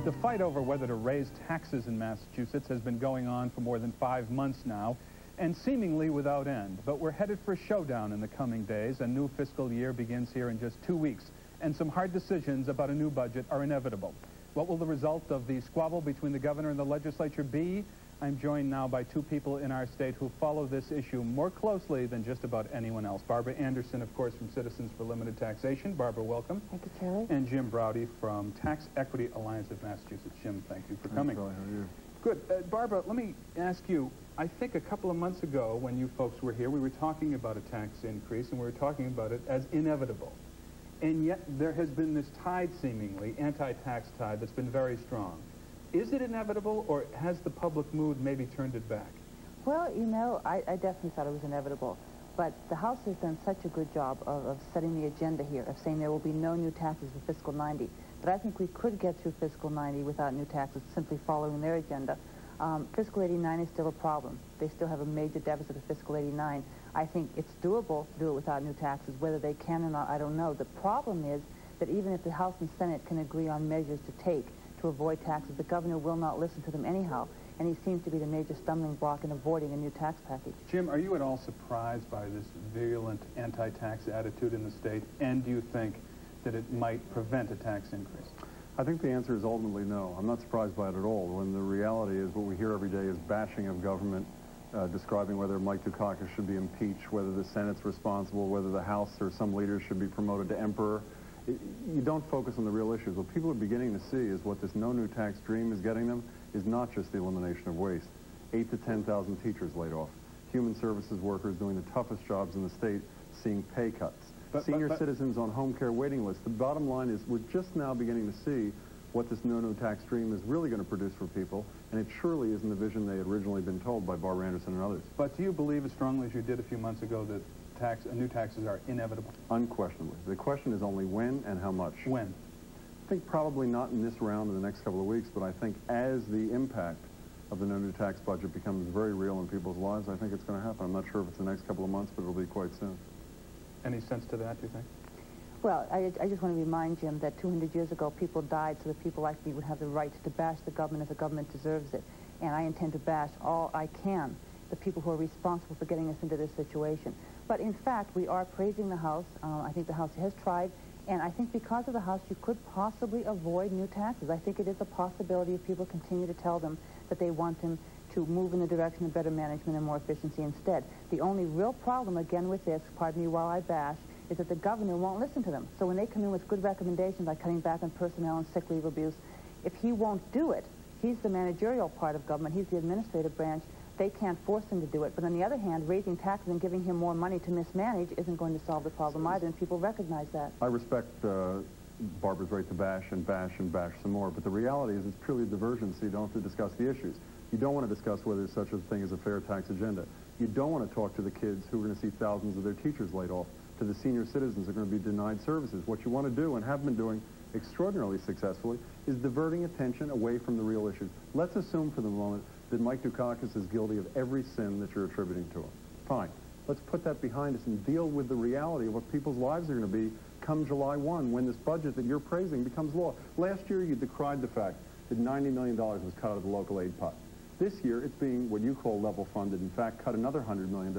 The fight over whether to raise taxes in Massachusetts has been going on for more than 5 months now, and seemingly without end. But we're headed for a showdown in the coming days. A new fiscal year begins here in just 2 weeks, and some hard decisions about a new budget are inevitable. What will the result of the squabble between the governor and the legislature be? I'm joined now by two people in our state who follow this issue more closely than just about anyone else. Barbara Anderson, of course, from Citizens for Limited Taxation. Barbara, welcome. Thank you, Charlie. And Jim Braude from Tax Equity Alliance of Massachusetts. Jim, thank you for coming. Charlie, how are you? Good. Barbara, let me ask you, I think a couple of months ago when you folks were here, we were talking about a tax increase, and we were talking about it as inevitable. And yet there has been this tide, seemingly, anti-tax tide, that's been very strong. Is it inevitable, or has the public mood maybe turned it back? Well, you know, I definitely thought it was inevitable. But the House has done such a good job of setting the agenda here, of saying there will be no new taxes for fiscal 90, that I think we could get through fiscal 90 without new taxes, simply following their agenda. Fiscal 89 is still a problem. They still have a major deficit of fiscal 89. I think it's doable to do it without new taxes. Whether they can or not, I don't know. The problem is that even if the House and Senate can agree on measures to take to avoid taxes, the governor will not listen to them anyhow, and he seems to be the major stumbling block in avoiding a new tax package. Jim, are you at all surprised by this virulent anti-tax attitude in the state, and do you think that it might prevent a tax increase? I think the answer is ultimately no. I'm not surprised by it at all, when the reality is what we hear every day is bashing of government, describing whether Mike Dukakis should be impeached, whether the Senate's responsible, whether the House or some leaders should be promoted to emperor. You don't focus on the real issues. What people are beginning to see is what this no new tax dream is getting them is not just the elimination of waste. 8,000 to 10,000 teachers laid off. Human services workers doing the toughest jobs in the state seeing pay cuts. Senior citizens on home care waiting lists. The bottom line is we're just now beginning to see what this no new tax dream is really going to produce for people, and it surely isn't the vision they had originally been told by Barbara Anderson and others. But do you believe as strongly as you did a few months ago that new taxes are inevitable? Unquestionably. The question is only when and how much. When? I think probably not in this round in the next couple of weeks, but I think as the impact of the no new tax budget becomes very real in people's lives, I think it's going to happen. I'm not sure if it's the next couple of months, but it'll be quite soon. Any sense to that, do you think? Well, I just want to remind Jim that 200 years ago people died so that people like me would have the right to bash the government if the government deserves it. And I intend to bash all I can the people who are responsible for getting us into this situation. But in fact, we are praising the House. I think the House has tried, and I think because of the House, you could possibly avoid new taxes. I think it is a possibility if people continue to tell them that they want them to move in the direction of better management and more efficiency instead. The only real problem, again, with this, pardon me while I bash, is that the governor won't listen to them. So when they come in with good recommendations like cutting back on personnel and sick leave abuse, if he won't do it, he's the managerial part of government, he's the administrative branch, they can't force him to do it. But on the other hand, raising taxes and giving him more money to mismanage isn't going to solve the problem either, and people recognize that. I respect Barbara's right to bash and bash and bash some more, but the reality is it's purely a diversion, so you don't have to discuss the issues. You don't want to discuss whether there's such a thing as a fair tax agenda. You don't want to talk to the kids who are going to see thousands of their teachers laid off, to the senior citizens who are going to be denied services. What you want to do, and have been doing extraordinarily successfully, is diverting attention away from the real issues. Let's assume for the moment that Mike Dukakis is guilty of every sin that you're attributing to him. Fine. Let's put that behind us and deal with the reality of what people's lives are going to be come July 1 when this budget that you're praising becomes law. Last year you decried the fact that $90 million was cut out of the local aid pot. This year it's being what you call level funded, in fact cut another $100 million,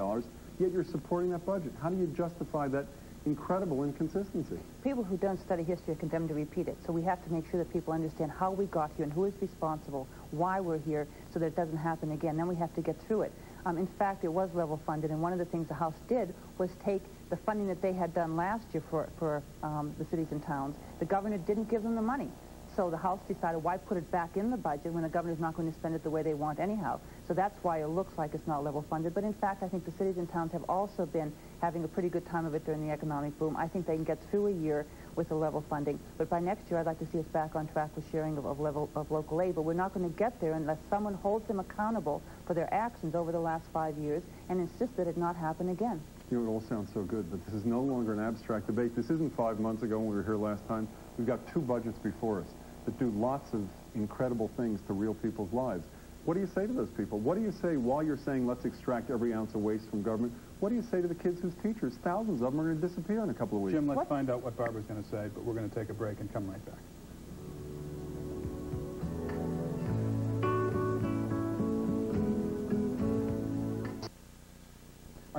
yet you're supporting that budget. How do you justify that incredible inconsistency? People who don't study history are condemned to repeat it, so we have to make sure that people understand how we got here and who is responsible, why we're here, so that it doesn't happen again. Then we have to get through it. In fact, it was level funded, and one of the things the House did was take the funding that they had done last year for the cities and towns. The governor didn't give them the money. So the House decided, why put it back in the budget when the governor's not going to spend it the way they want anyhow? So that's why it looks like it's not level funded. But in fact, I think the cities and towns have also been having a pretty good time of it during the economic boom. I think they can get through a year with the level funding. But by next year, I'd like to see us back on track with sharing of local aid. But we're not going to get there unless someone holds them accountable for their actions over the last 5 years and insists that it not happen again. You know, it all sounds so good, but this is no longer an abstract debate. This isn't 5 months ago when we were here last time. We've got 2 budgets before us that do lots of incredible things to real people's lives. What do you say to those people? What do you say while you're saying let's extract every ounce of waste from government? What do you say to the kids whose teachers, thousands of them, are going to disappear in a couple of weeks? Jim, let's find out what Barbara's going to say, but we're going to take a break and come right back.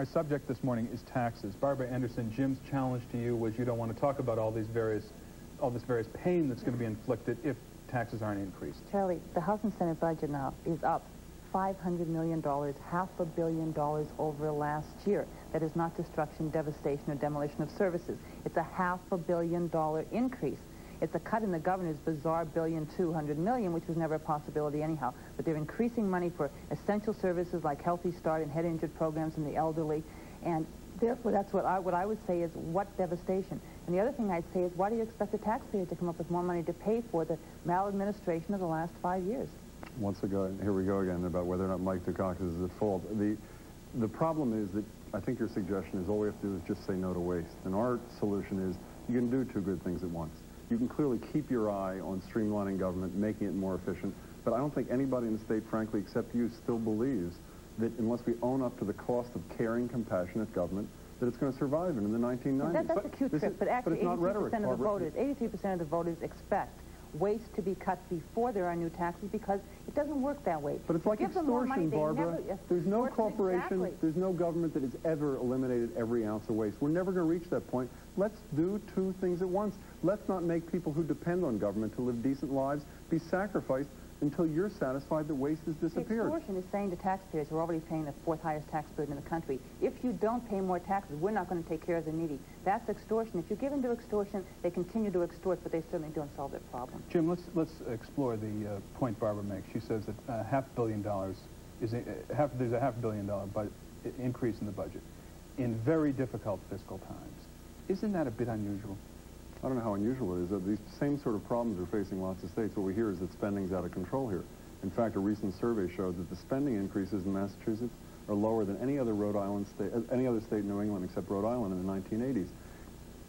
Our subject this morning is taxes. Barbara Anderson, Jim's challenge to you was you don't want to talk about all this various pain that's going to be inflicted if taxes aren't increased. Charlie, the House and Senate budget now is up $500 million, $500 million over last year. That is not destruction, devastation, or demolition of services. It's a $500 million increase. It's a cut in the governor's bizarre $1.2 billion, which was never a possibility anyhow. But they're increasing money for essential services like Healthy Start and head injured programs in the elderly. And therefore, that's what I would say is what devastation. And the other thing I'd say is why do you expect the taxpayer to come up with more money to pay for the maladministration of the last 5 years? Once again, here we go again about whether or not Mike Dukakis is at fault. The problem is that I think your suggestion is all we have to do is just say no to waste. And our solution is you can do two good things at once. You can clearly keep your eye on streamlining government, making it more efficient. But I don't think anybody in the state, frankly, except you, still believes that unless we own up to the cost of caring, compassionate government, that it's going to survive in the 1990s. That's a cute trick, but actually 83% of the voters, 83% of the voters expect waste to be cut before there are new taxes because it doesn't work that way. But it's like extortion, Barbara. There's no corporation, exactly. There's no government that has ever eliminated every ounce of waste. We're never going to reach that point. Let's do two things at once. Let's not make people who depend on government to live decent lives be sacrificed until you're satisfied that waste has disappeared. Extortion is saying to taxpayers who are already paying the fourth highest tax burden in the country, if you don't pay more taxes, we're not going to take care of the needy. That's extortion. If you give in to extortion, they continue to extort, but they certainly don't solve their problem. Jim, let's explore the point Barbara makes. She says that $500 million is there's a $500 million increase in the budget in very difficult fiscal times. Isn't that a bit unusual? I don't know how unusual it is. These same sort of problems are facing lots of states. What we hear is that spending's out of control here. In fact, a recent survey showed that the spending increases in Massachusetts are lower than any other any other state in New England except Rhode Island in the 1980s.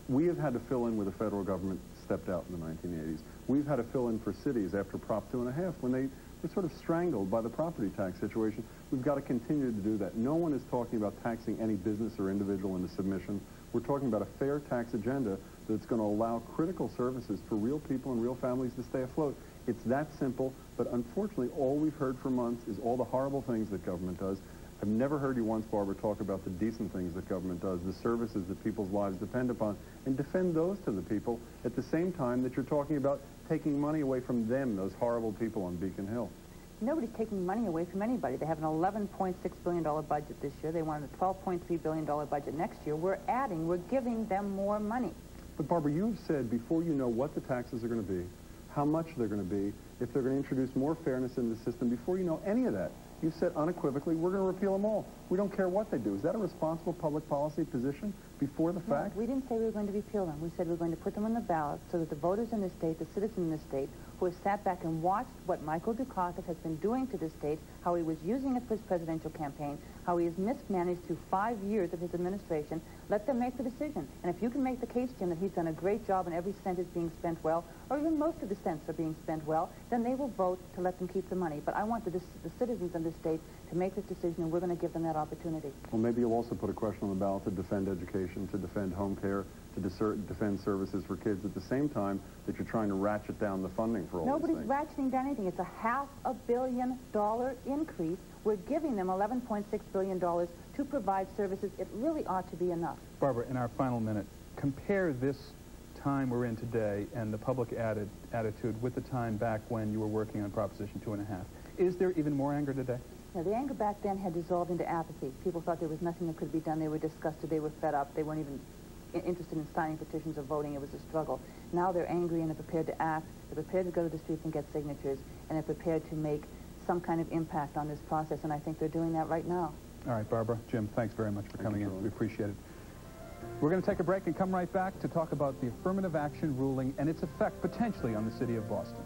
We have had to fill in where the federal government stepped out in the 1980s. We've had to fill in for cities after Prop 2.5 when they were sort of strangled by the property tax situation. We've got to continue to do that. No one is talking about taxing any business or individual into submission. We're talking about a fair tax agenda that's going to allow critical services for real people and real families to stay afloat. It's that simple, but unfortunately all we've heard for months is all the horrible things that government does. I've never heard you once, Barbara, talk about the decent things that government does, the services that people's lives depend upon, and defend those to the people at the same time that you're talking about taking money away from them, those horrible people on Beacon Hill. Nobody's taking money away from anybody. They have an $11.6 billion budget this year. They want a $12.3 billion budget next year. We're giving them more money. But Barbara, you've said before you know what the taxes are going to be, how much they're going to be, if they're going to introduce more fairness in the system, before you know any of that, you said unequivocally, we're going to repeal them all. We don't care what they do. Is that a responsible public policy position before the fact? No, we didn't say we were going to repeal them. We said we were going to put them on the ballot so that the voters in this state, the citizens in this state, who have sat back and watched what Michael Dukakis has been doing to this state, how he was using it for his presidential campaign, how he has mismanaged through 5 years of his administration, let them make the decision. And if you can make the case, Jim, that he's done a great job and every cent is being spent well, or even most of the cents are being spent well, then they will vote to let them keep the money. But I want the citizens of this state to make this decision, and we're going to give them that opportunity. Well, maybe you'll also put a question on the ballot to defend education, to defend home care, to defend services for kids at the same time that you're trying to ratchet down the funding for all these things. Nobody's ratcheting down anything. It's a $500 million increase. We're giving them $11.6 billion to provide services. It really ought to be enough. Barbara, in our final minute, compare this time we're in today and the public attitude with the time back when you were working on Proposition 2.5. Is there even more anger today? Now, the anger back then had dissolved into apathy. People thought there was nothing that could be done. They were disgusted. They were fed up. They weren't even interested in signing petitions or voting. It was a struggle. Now they're angry and they're prepared to act. They're prepared to go to the streets and get signatures, and they're prepared to make some kind of impact on this process, and I think they're doing that right now. All right, Barbara, Jim, thanks very much for coming in. We appreciate it. We're going to take a break and come right back to talk about the affirmative action ruling and its effect potentially on the city of Boston.